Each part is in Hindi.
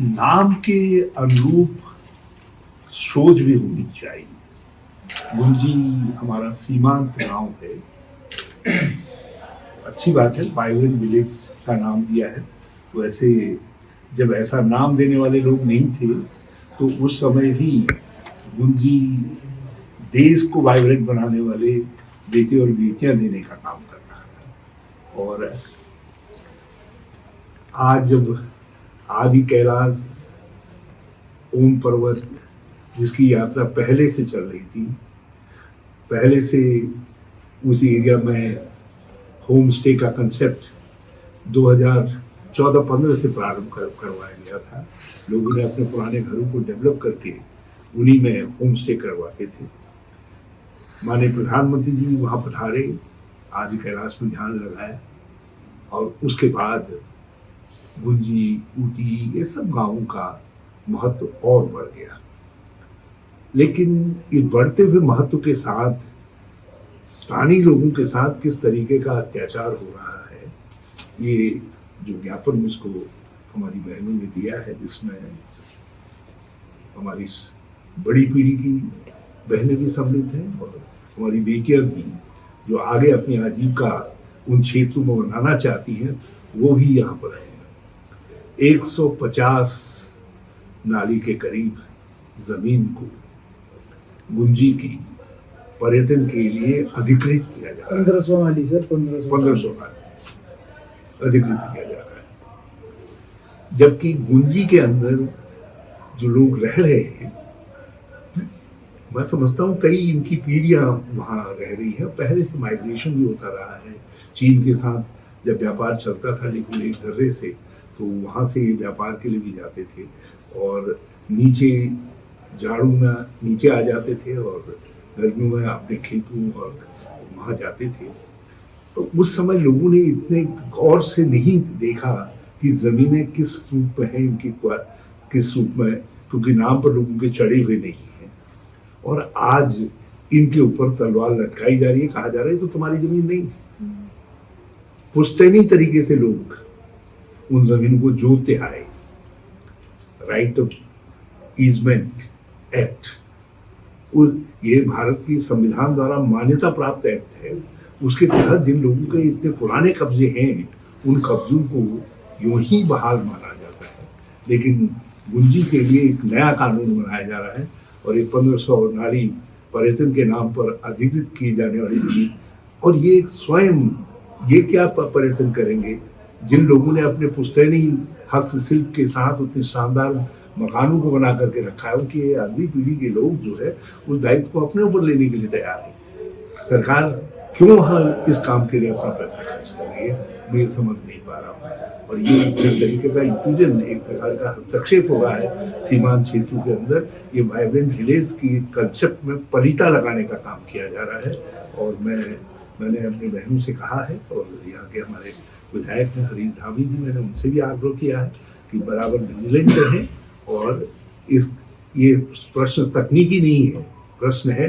नाम के अनुरूप सोच भी होनी चाहिए। गुंजी हमारा सीमांत गांव है। अच्छी बात है, वाइब्रेंट विलेज का नाम दिया है। वैसे जब ऐसा नाम देने वाले लोग नहीं थे तो उस समय भी गुंजी देश को वाइब्रेंट बनाने वाले बेटे और बेटियां देने का काम कर रहा था। और आज जब आदि कैलाश ओम पर्वत जिसकी यात्रा पहले से चल रही थी, पहले से उस एरिया में होम स्टे का कंसेप्ट 2014-15 से प्रारंभ करवाया गया था। लोगों ने अपने पुराने घरों को डेवलप करके उन्हीं में होम स्टे करवाते थे। माननीय प्रधानमंत्री जी वहाँ पधारे, आदि कैलाश में ध्यान लगाया और उसके बाद गुंजी, ऊटी, ये सब गांवों का महत्व और बढ़ गया। लेकिन इस बढ़ते हुए महत्व के साथ स्थानीय लोगों के साथ किस तरीके का अत्याचार हो रहा है, ये जो ज्ञापन मुझको हमारी बहनों ने दिया है, जिसमें हमारी बड़ी पीढ़ी की बहनें भी सम्मिलित हैं और हमारी बेटियां भी जो आगे अपनी आजीविका उन क्षेत्रों में बनाना चाहती हैं, वो भी यहाँ पर हैं। 150 नाली के करीब जमीन को गुंजी की पर्यटन के लिए अधिकृत किया जा रहा है। 1500 नाली सर, 1500 नाली अधिकृत किया जा रहा है। जबकि गुंजी के अंदर जो लोग रह रहे हैं, मैं समझता हूँ कई इनकी पीढ़ियां वहाँ रह रही है। पहले से माइग्रेशन भी होता रहा है। चीन के साथ जब व्यापार चलता था लेकिन एक दर्रे से, तो वहाँ से व्यापार के लिए भी जाते थे और नीचे जाड़ों में नीचे आ जाते थे और गर्मियों में अपने खेतों और वहाँ जाते थे। तो उस समय लोगों ने इतने गौर से नहीं देखा कि ज़मीनें किस रूप में हैं, इनकी किस रूप में, क्योंकि नाम पर लोगों के चढ़े हुए नहीं हैं। और आज इनके ऊपर तलवार लटकाई जा रही है, कहा जा रहा है तो तुम्हारी ज़मीन नहीं। पुश्तैनी तरीके से लोग उन ज़मीनों को जोतते आए। राइट ऑफ ईजमेंट एक्ट, ये भारत की संविधान द्वारा मान्यता प्राप्त एक्ट है। उसके तहत जिन लोगों के इतने पुराने कब्जे हैं, उन कब्जों को यूं ही बहाल माना जाता है। लेकिन गुंजी के लिए एक नया कानून बनाया जा रहा है और ये 1500 नाली पर्यटन के नाम पर अधिकृत की जाने वाली जमीन, और ये स्वयं ये क्या पर्यटन करेंगे जिन लोगों ने अपने पुश्तैनी हस्तशिल्प के साथ उतने शानदार मकानों को बना करके रखा है। उनकी अगली पीढ़ी के लोग जो है उस दायित्व को अपने ऊपर लेने के लिए तैयार है। सरकार क्यों इस काम के लिए अपना पैसा खर्च कर रही है, मैं ये समझ नहीं पा रहा हूँ। और ये जिस तरीके का इंट्रूजन, एक प्रकार का हस्तक्षेप हो रहा है सीमांत क्षेत्रों के अंदर, ये वाइब्रेंट विलेज की कंसेप्ट में पलीता लगाने का काम किया जा रहा है। और मैंने अपनी बहनों से कहा है और यहाँ के हमारे विधायक हैं हरीश धामी जी, मैंने उनसे भी आग्रह किया है कि बराबर विजिलेंट रहें। और ये प्रश्न तकनीकी नहीं है, प्रश्न है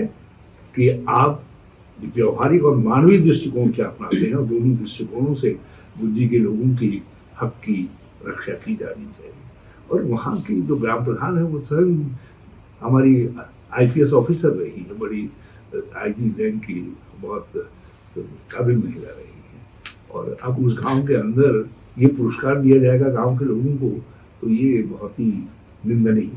कि आप व्यवहारिक और मानवीय दृष्टिकोण क्या अपनाते हैं, और दोनों दृष्टिकोणों से गुंजी के लोगों की हक की रक्षा की जानी चाहिए। और वहाँ की जो ग्राम प्रधान है वो स्वयं हमारी IPS ऑफिसर रही है, बड़ी IG रैंक की बहुत काबिल महिला रही है। और अब उस गांव के अंदर ये पुरस्कार दिया जाएगा गांव के लोगों को, तो ये बहुत ही निंदनीय